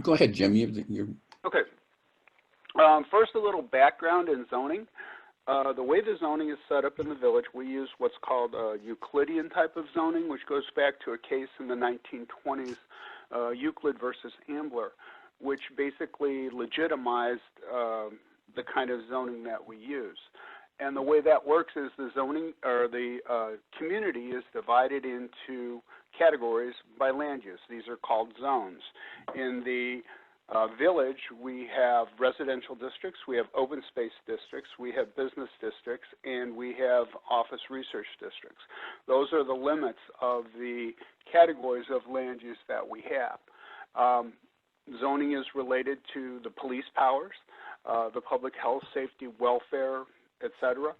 Go ahead, Jim. You're... Okay. First, a little background in zoning. The way the zoning is set up in the village, we use what's called a Euclidean type of zoning, which goes back to a case in the 1920s, Euclid versus Ambler, which basically legitimized the kind of zoning that we use. And the way that works is the zoning, or the community is divided into categories by land use. These are called zones. In the village, we have residential districts, we have open space districts, we have business districts, and we have office research districts. Those are the limits of the categories of land use that we have. Zoning is related to the police powers, the public health, safety, welfare, etc.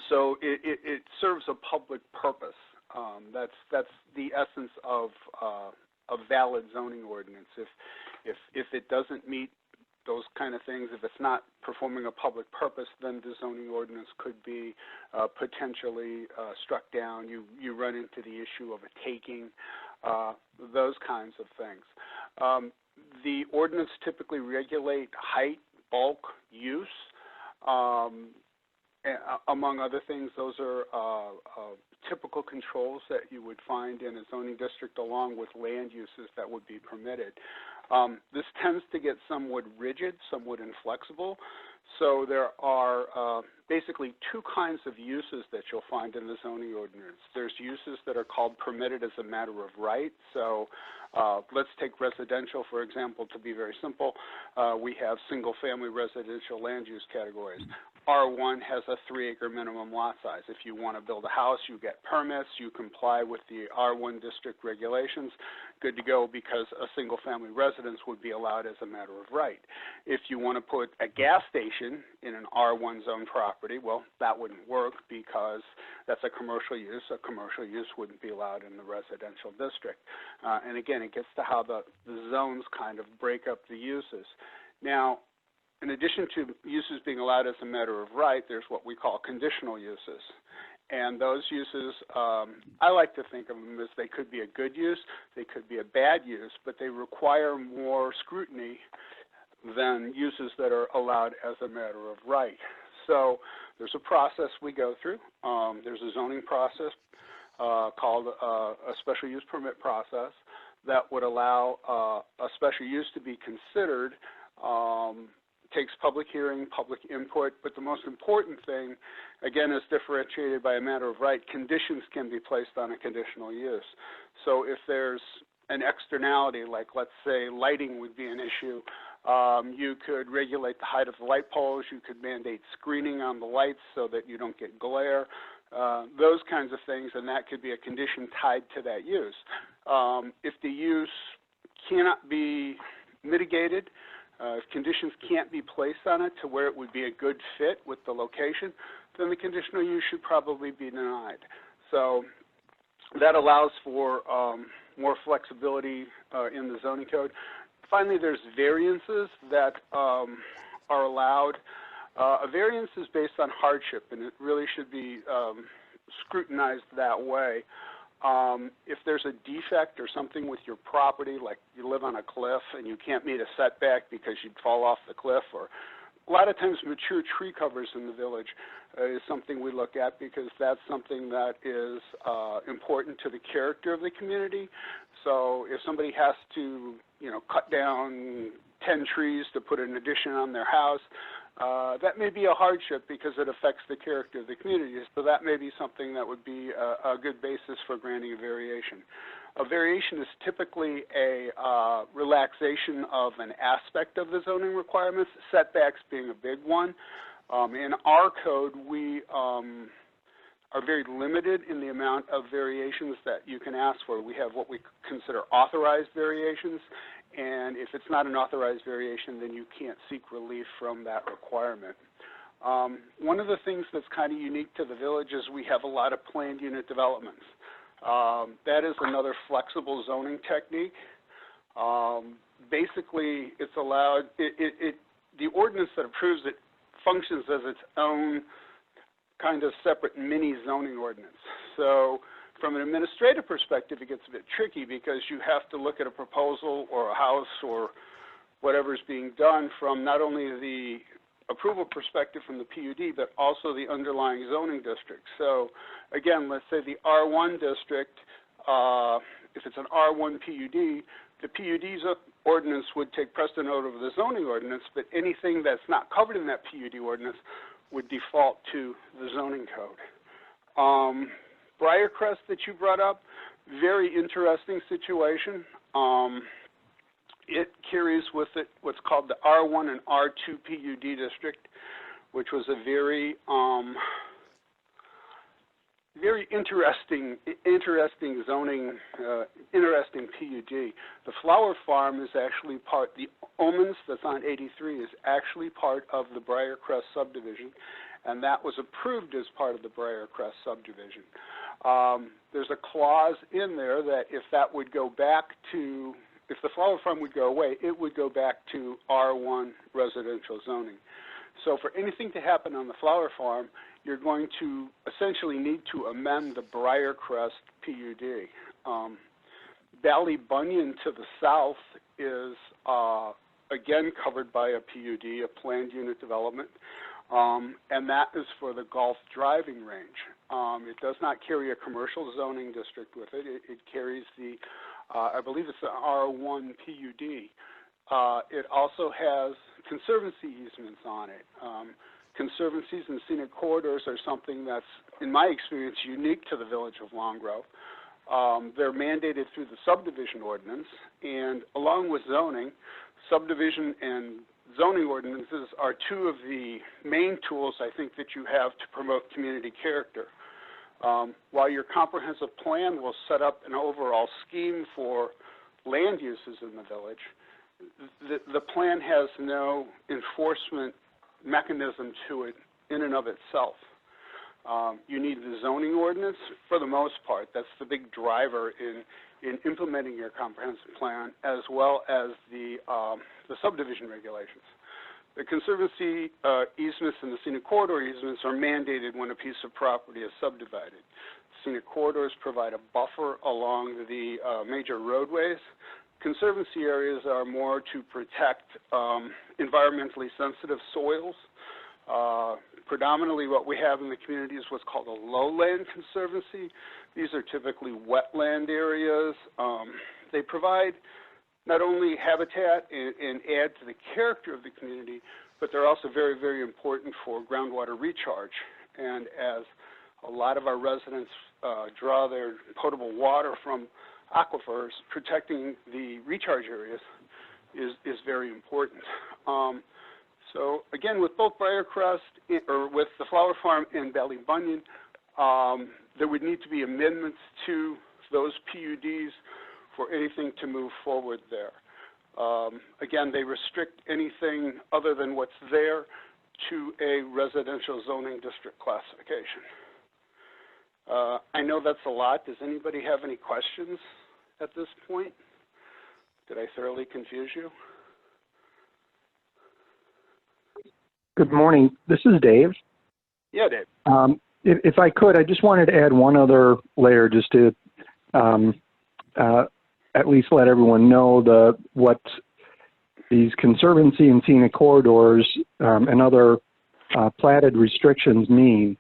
So it serves a public purpose. That's the essence of a valid zoning ordinance. If it doesn't meet those kind of things, if it's not performing a public purpose, then the zoning ordinance could be potentially struck down. You run into the issue of a taking, those kinds of things. The ordinance typically regulate height, bulk, use. Among other things, those are typical controls that you would find in a zoning district, along with land uses that would be permitted. This tends to get somewhat rigid, somewhat inflexible. So there are basically two kinds of uses that you'll find in the zoning ordinance. There's uses that are called permitted as a matter of right. So let's take residential, for example, to be very simple. We have single-family residential land use categories. R1 has a 3-acre minimum lot size. If you want to build a house, you get permits, you comply with the R1 district regulations, good to go, because a single-family residence would be allowed as a matter of right. If you want to put a gas station in an R1 zone property, well, that wouldn't work because that's a commercial use. A commercial use wouldn't be allowed in the residential district. And again, it gets to how the zones kind of break up the uses. Now, in addition to uses being allowed as a matter of right, there's what we call conditional uses. And those uses, I like to think of them as they could be a good use, they could be a bad use, but they require more scrutiny than uses that are allowed as a matter of right. So there's a process we go through. There's a zoning process called a special use permit process that would allow a special use to be considered. Takes public hearing, public input, but the most important thing, again, is differentiated by a matter of right. Conditions can be placed on a conditional use. So if there's an externality, like let's say lighting would be an issue, you could regulate the height of the light poles, you could mandate screening on the lights so that you don't get glare, those kinds of things, and that could be a condition tied to that use. If the use cannot be mitigated, if conditions can't be placed on it to where it would be a good fit with the location, then the conditional use should probably be denied. So that allows for more flexibility in the zoning code. Finally, there's variances that are allowed. A variance is based on hardship, and it really should be scrutinized that way. If there's a defect or something with your property, like you live on a cliff and you can't meet a setback because you'd fall off the cliff, or a lot of times mature tree covers in the village is something we look at because that's something that is important to the character of the community. So if somebody has to, cut down 10 trees to put an addition on their house, that may be a hardship because it affects the character of the community. So that may be something that would be a good basis for granting a variation. A variation is typically a relaxation of an aspect of the zoning requirements, setbacks being a big one. In our code, we are very limited in the amount of variations that you can ask for. We have what we consider authorized variations, and if it's not an authorized variation, then you can't seek relief from that requirement. One of the things that's kind of unique to the village is we have a lot of planned unit developments. That is another flexible zoning technique. Basically, it's allowed, the ordinance that approves it functions as its own kind of separate mini zoning ordinance. So from an administrative perspective, it gets a bit tricky because you have to look at a proposal or a house or whatever's being done from not only the approval perspective from the PUD, but also the underlying zoning district. So again, let's say the R1 district, if it's an R1 PUD, the PUD's ordinance would take precedent over the zoning ordinance, but anything that's not covered in that PUD ordinance would default to the zoning code. Briarcrest that you brought up, very interesting situation. It carries with it what's called the R1 and R2 PUD district, which was a very interesting zoning, interesting PUD. The flower farm is actually the Omens that's on 83 is actually part of the Briarcrest subdivision, and that was approved as part of the Briarcrest subdivision. There's a clause in there that if that would go back to, if the flower farm would go away, it would go back to R1 residential zoning. So for anything to happen on the flower farm, you're going to essentially need to amend the Briarcrest PUD. Ballybunion to the south is, again, covered by a PUD, a planned unit development, and that is for the golf driving range. It does not carry a commercial zoning district with it. It carries the, I believe it's the R1 PUD. It also has conservancy easements on it. Conservancies and scenic corridors are something that's, in my experience, unique to the Village of Long Grove. They're mandated through the subdivision ordinance, and along with zoning, subdivision and zoning ordinances are two of the main tools, I think, that you have to promote community character. While your comprehensive plan will set up an overall scheme for land uses in the village, the plan has no enforcement mechanism to it in and of itself. You need the zoning ordinance for the most part. That's the big driver in implementing your comprehensive plan, as well as the subdivision regulations. The conservancy easements and the scenic corridor easements are mandated when a piece of property is subdivided. Scenic corridors provide a buffer along the major roadways. Conservancy areas are more to protect environmentally sensitive soils. Predominantly what we have in the community is what's called a lowland conservancy. These are typically wetland areas. They provide not only habitat and add to the character of the community, but they're also very, very important for groundwater recharge. And as a lot of our residents draw their potable water from aquifers, protecting the recharge areas is very important. So again, with both Briarcrest, or with the Flower Farm and Ballybunion, there would need to be amendments to those PUDs for anything to move forward there. Again, they restrict anything other than what's there to a residential zoning district classification. I know that's a lot. Does anybody have any questions at this point? Did I thoroughly confuse you? Good morning. This is Dave. Yeah, Dave. If I could, I just wanted to add one other layer just to at least let everyone know what these conservancy and scenic corridors and other platted restrictions mean.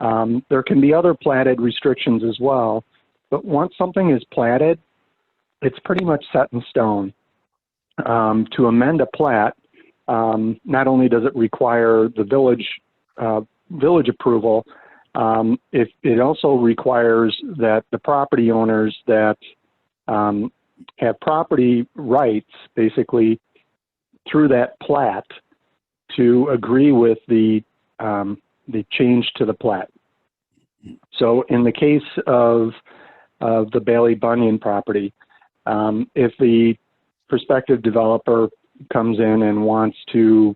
There can be other platted restrictions as well, but once something is platted, it's pretty much set in stone. To amend a plat, not only does it require the village approval, it also requires that the property owners that have property rights, basically through that plat, to agree with the change to the plat. So in the case of the Ballybunion property, if the prospective developer comes in and wants to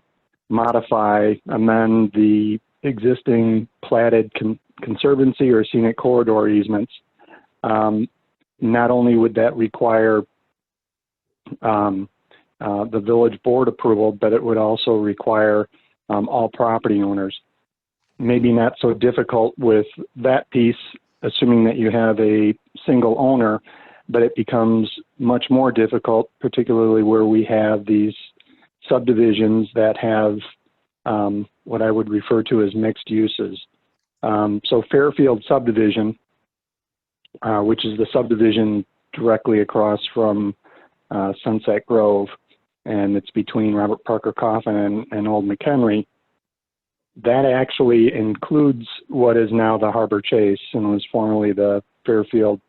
modify, amend the existing platted conservancy or scenic corridor easements, not only would that require the village board approval, but it would also require all property owners. Maybe not so difficult with that piece assuming that you have a single owner, but it becomes much more difficult, particularly where we have these subdivisions that have what I would refer to as mixed uses. So Fairfield subdivision, which is the subdivision directly across from Sunset Grove, and it's between Robert Parker Coffin and Old McHenry, that actually includes what is now the Harbor Chase and was formerly the Fairfield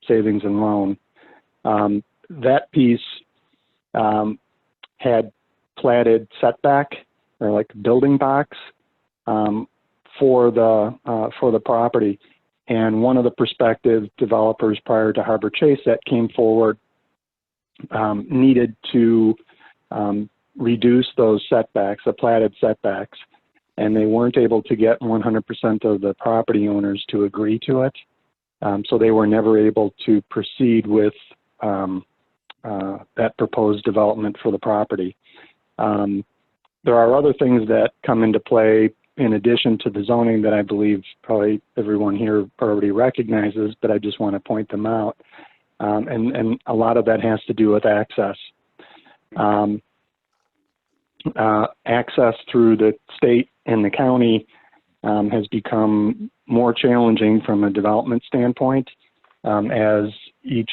Savings and Loan. That piece had platted setback, or like building box, for the property. And one of the prospective developers prior to Harbor Chase that came forward needed to reduce those setbacks, the platted setbacks, and they weren't able to get 100% of the property owners to agree to it. So they were never able to proceed with that proposed development for the property. There are other things that come into play in addition to the zoning that I believe probably everyone here already recognizes, but I just want to point them out. And a lot of that has to do with access. Access through the state and the county has become more challenging from a development standpoint, as each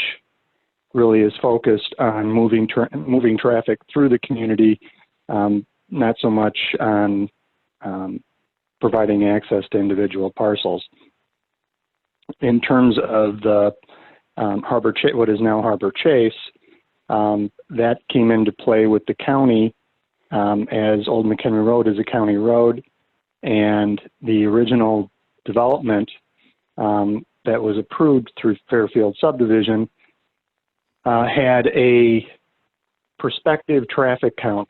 really is focused on moving traffic through the community, not so much on providing access to individual parcels. In terms of the what is now Harbor Chase, that came into play with the county as Old McHenry Road is a county road, and the original development that was approved through Fairfield subdivision had a prospective traffic count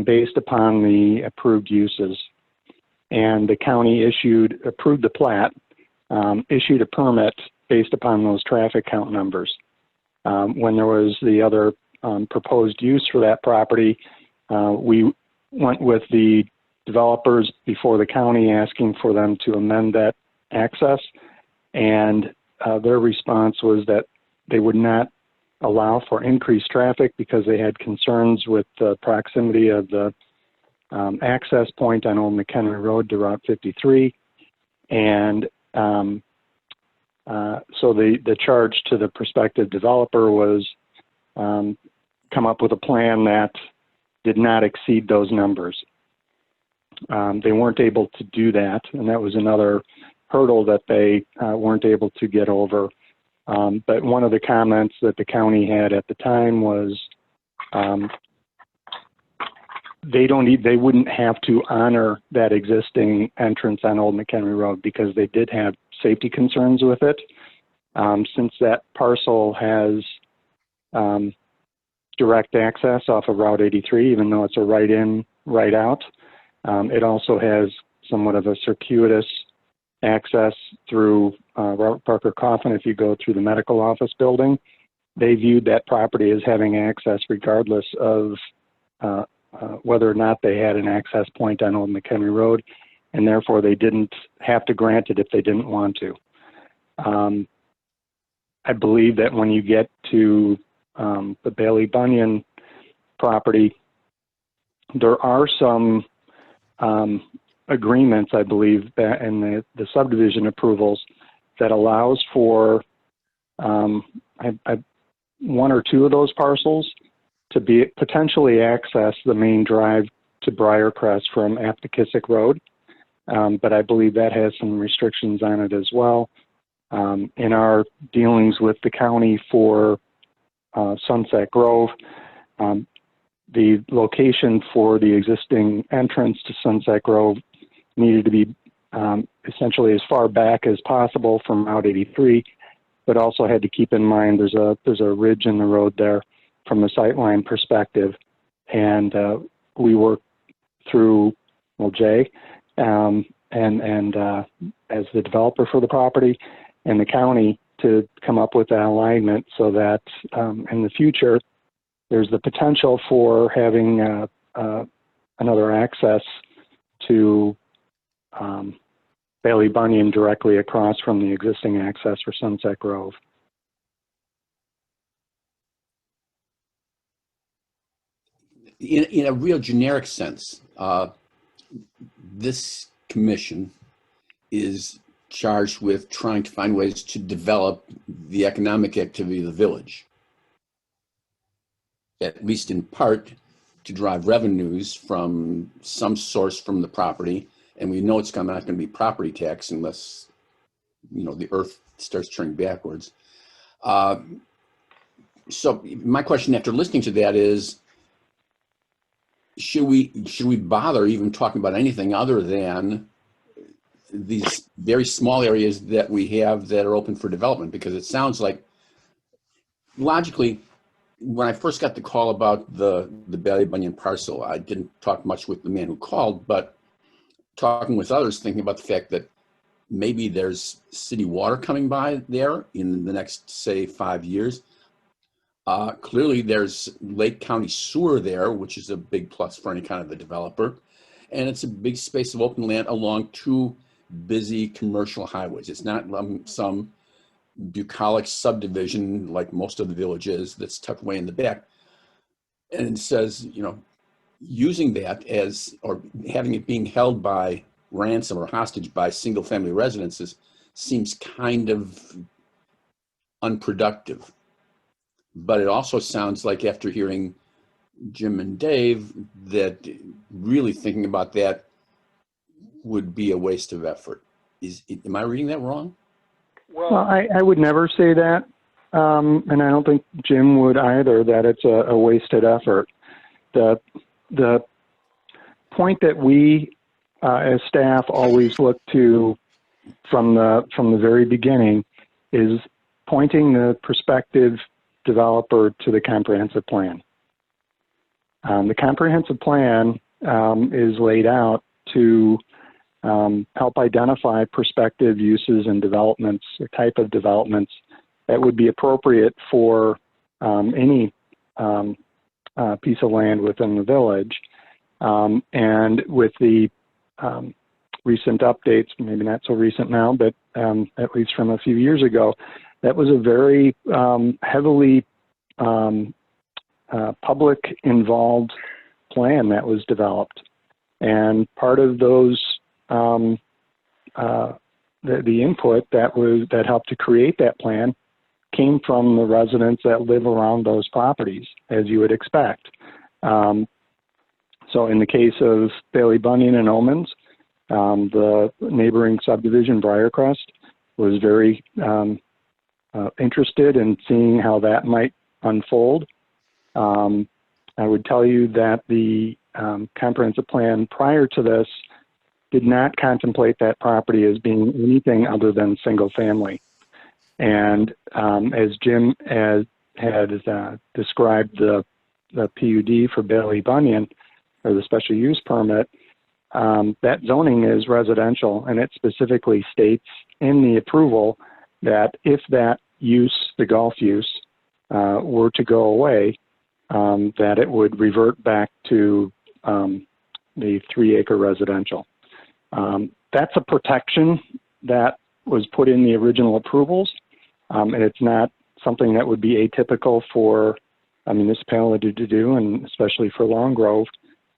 based upon the approved uses. And the county approved the plat, issued a permit based upon those traffic count numbers. When there was the other proposed use for that property, we went with the developers before the county asking for them to amend that access, and their response was that they would not allow for increased traffic because they had concerns with the proximity of the access point on Old McHenry Road to Route 53, and so the charge to the prospective developer was come up with a plan that did not exceed those numbers. They weren't able to do that, and that was another hurdle that they weren't able to get over. But one of the comments that the county had at the time was they wouldn't have to honor that existing entrance on Old McHenry Road because they did have safety concerns with it. Since that parcel has direct access off of Route 83, even though it's a right in, right out, it also has somewhat of a circuitous access through Robert Parker Coffin. If you go through the medical office building, they viewed that property as having access regardless of whether or not they had an access point on Old McHenry Road, and therefore they didn't have to grant it if they didn't want to. I believe that when you get to the Bailey Bunyan property, there are some agreements, I believe, that in the subdivision approvals that allows for one or two of those parcels to be potentially access the main drive to Briarcrest from Aptekissick Road. But I believe that has some restrictions on it as well. In our dealings with the county for Sunset Grove, the location for the existing entrance to Sunset Grove needed to be essentially as far back as possible from Route 83, but also had to keep in mind there's a ridge in the road there from a sightline perspective, and we worked through Jay and as the developer for the property and the county to come up with that alignment so that in the future there's the potential for having another access to Bailey Bunyan directly across from the existing access for Sunset Grove. In a real generic sense, this commission is charged with trying to find ways to develop the economic activity of the village, at least in part to drive revenues from some source from the property. And we know it's not going to be property tax unless, the earth starts turning backwards. So my question after listening to that is, should we bother even talking about anything other than these very small areas that we have that are open for development? Because it sounds like, logically, when I first got the call about the Bailey Bunyan parcel, I didn't talk much with the man who called, but talking with others, thinking about the fact that maybe there's city water coming by there in the next, say, 5 years. Clearly, there's Lake County sewer there, which is a big plus for any kind of a developer. And it's a big space of open land along two busy commercial highways. It's not some bucolic subdivision like most of the village is that's tucked way in the back. And it says, using that as, or having it being held by ransom or hostage by single family residences seems kind of unproductive. But it also sounds like, after hearing Jim and Dave, that really thinking about that would be a waste of effort. Am I reading that wrong? Well, I would never say that, and I don't think Jim would either, that it's a wasted effort. The point that we as staff always look to from the very beginning is pointing the prospective developer to the comprehensive plan. The comprehensive plan is laid out to help identify prospective uses and developments, or type of developments that would be appropriate for any piece of land within the village. And with the recent updates, maybe not so recent now, but at least from a few years ago, that was a very heavily public involved plan that was developed. And part of those, the input that helped to create that plan came from the residents that live around those properties, as you would expect. So in the case of Bailey Bunyan and Omens, the neighboring subdivision, Briarcrest, was very interested in seeing how that might unfold. I would tell you that the comprehensive plan prior to this did not contemplate that property as being anything other than single family. And as Jim had described the PUD for Bailey Bunyan, or the special use permit, that zoning is residential, and it specifically states in the approval that if that use, the golf use, were to go away, that it would revert back to the 3-acre residential. That's a protection that was put in the original approvals, and it's not something that would be atypical for a municipality to do, and especially for Long Grove,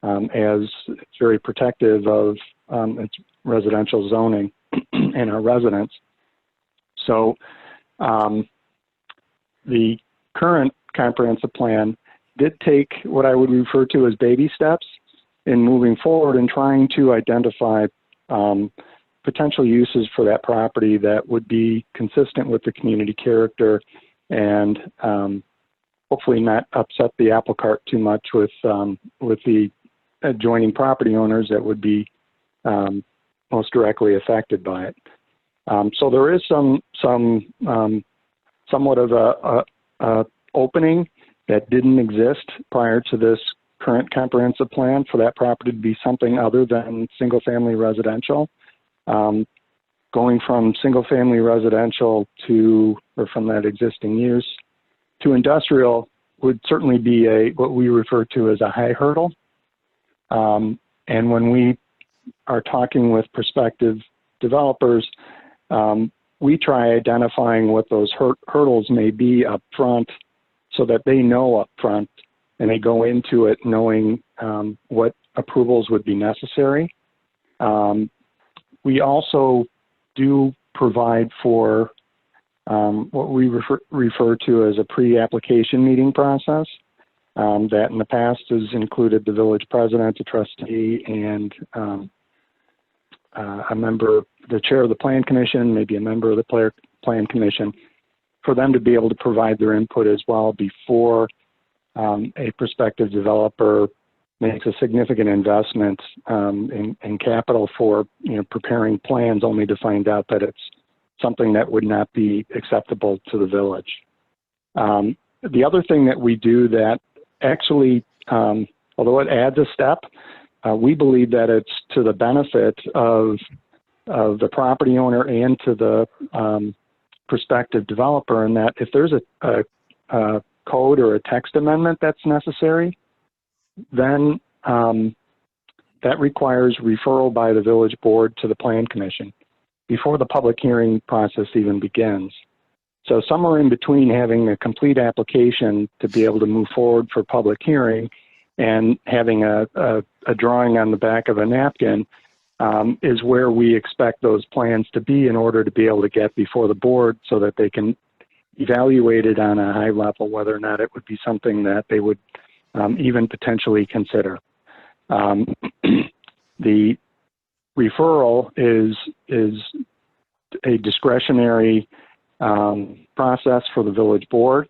as it's very protective of its residential zoning and our residents. So the current comprehensive plan did take what I would refer to as baby steps in moving forward and trying to identify potential uses for that property that would be consistent with the community character and hopefully not upset the apple cart too much with the adjoining property owners that would be most directly affected by it. So there is somewhat of a opening that didn't exist prior to this current comprehensive plan for that property to be something other than single family residential. Going from single family residential to, or from that existing use to industrial would certainly be what we refer to as a high hurdle. And when we are talking with prospective developers, we try identifying what those hurdles may be up front so that they know up front and they go into it knowing what approvals would be necessary. We also do provide for what we refer to as a pre-application meeting process that in the past has included the village president, the trustee, and a member, the chair of the plan commission, maybe a member of the plan commission, for them to be able to provide their input as well before a prospective developer makes a significant investment in capital for preparing plans, only to find out that it's something that would not be acceptable to the village. The other thing that we do that actually, although it adds a step, we believe that it's to the benefit of the property owner and to the prospective developer, in that if there's a code or a text amendment that's necessary, then that requires referral by the village board to the plan commission before the public hearing process even begins. So somewhere in between having a complete application to be able to move forward for public hearing and having a drawing on the back of a napkin is where we expect those plans to be in order to be able to get before the board so that they can evaluate it on a high level, whether or not it would be something that they would even potentially consider. The referral is a discretionary process for the village board.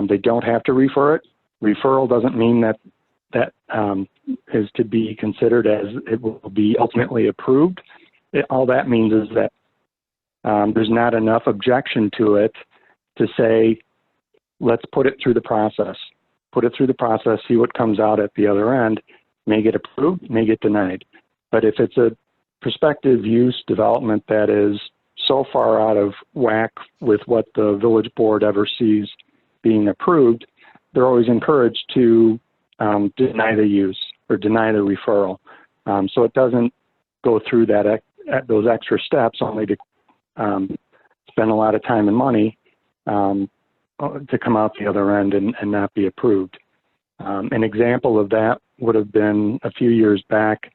They don't have to refer it. Referral doesn't mean that is to be considered as it will be ultimately approved. All that means is that there's not enough objection to it to say, let's put it through the process. Put it through the process, see what comes out at the other end. May get approved, may get denied. But if it's a prospective use development that is so far out of whack with what the village board ever sees being approved, they're always encouraged to deny the use or deny the referral. So it doesn't go through those extra steps only to spend a lot of time and money to come out the other end and not be approved. An example of that would have been a few years back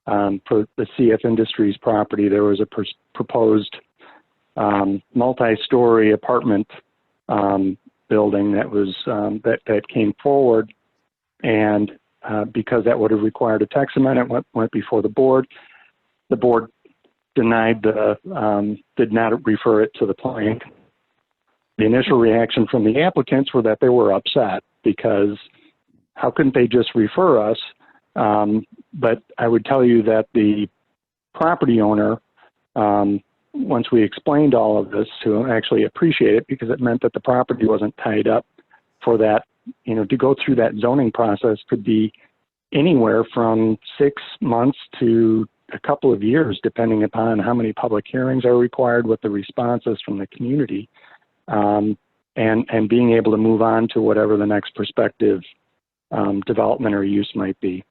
for the CF Industries property. There was a proposed multi-story apartment building that was that came forward, and because that would have required a text amendment, went before the board. The board denied did not refer it to the plan. The initial reaction from the applicants were that they were upset because how couldn't they just refer us? But I would tell you that the property owner, once we explained all of this to him, actually appreciated it because it meant that the property wasn't tied up for that. To go through that zoning process could be anywhere from 6 months to a couple of years, depending upon how many public hearings are required, what the response is from the community, and being able to move on to whatever the next prospective development or use might be.